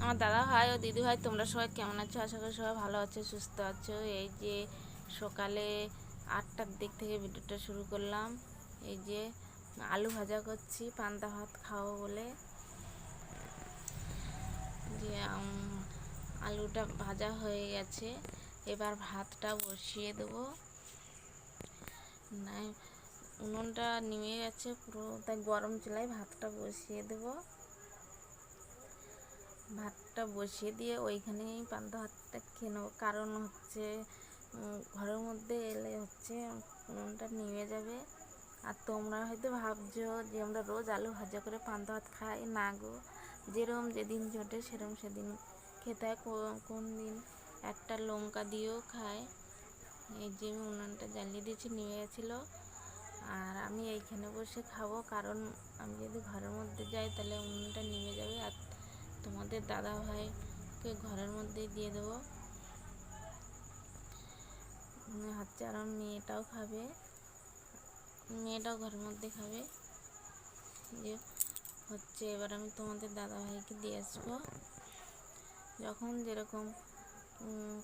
আমার দাদা ভাই ও দিদি ভাই, তোমরা সবাই কেমন আছো? আশা করি সবাই ভালো আছো, সুস্থ আছো। এই যে সকালে 8টার দিক থেকে ভিডিওটা শুরু করলাম। এই যে আলু ভাজা করছি পান্তা ভাত খাবো বলে। যে আলুটা ভাজা হয়ে গেছে, এবার ভাতটা বসিয়ে দেবো। নাই, উনুনটা নিমে গেছে পুরো, তাই গরম চুলায় ভাতটা বসিয়ে দেবো। ভাতটা বসিয়ে দিয়ে ওইখানেই পান্তা ভাতটা খেয়ে নেবো। কারণ হচ্ছে ঘরের মধ্যে এলে হচ্ছে উনুনটা নিভে যাবে। আর তোমরা হয়তো ভাবছো যে আমরা রোজ আলু ভাজা করে পান্তা ভাত খাই। না গো, যেরকম যেদিন জোটে সেরকম সেদিন খেতে হয়। কোন দিন একটা লঙ্কা দিয়েও খায়। এই যে আমি উনুনটা জ্বালিয়ে দিয়েছি, নিভে গেছিলো। আর আমি এইখানে বসে খাবো, কারণ আমি যদি ঘরের মধ্যে যাই তাহলে উনুনটা নিভে যাবে। আর তোমাদের দাদা ভাইকে ঘরের মধ্যেই দিয়ে দেবো। হচ্ছে আর আমার মেয়েটাও খাবে, মেয়েটাও ঘরের মধ্যে খাবে। যে হচ্ছে এবার আমি তোমাদের দাদা ভাইকে দিয়ে আসবো। যখন যেরকম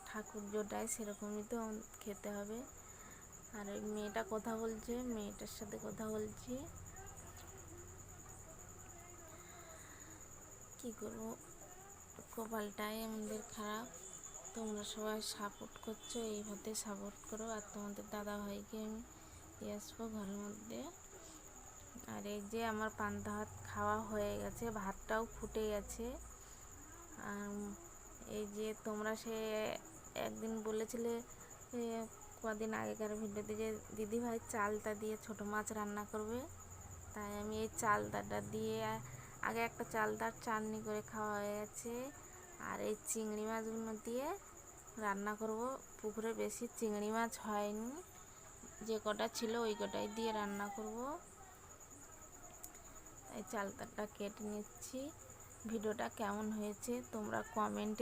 ঠাকুর জোটায় সেরকমই তো খেতে হবে। আর ওই মেয়েটা কথা বলছে, মেয়েটার সাথে কথা বলছি। কি করবো, কপালটাই আমাদের খারাপ। তোমরা সবাই সাপোর্ট করছো, এইভাবে সাপোর্ট করো। আর তোমাদের দাদা ভাইকে আমি দিয়ে আসবো ঘরের মধ্যে। আর এই যে আমার পান্তা ভাত খাওয়া হয়ে গেছে, ভাতটাও ফুটে গেছে। আর এই যে তোমরা সে একদিন বলেছিলে কদিন আগেকার ভিডিওতে যে দিদিভাই চালতা দিয়ে ছোটো মাছ রান্না করবে, তাই আমি এই চালতাটা দিয়ে আগে একটা চালতার চাটনি করে খাওয়া হয়ে গেছে। আর এই চিংড়ি মাছগুলো দিয়ে রান্না করব। পুকুরে বেশি চিংড়ি মাছ হয়নি, যে কটা ছিল ওই কটাই দিয়ে রান্না করব। এই চালতাটা কেটে নিচ্ছি। ভিডিওটা কেমন হয়েছে তোমরা কমেন্টে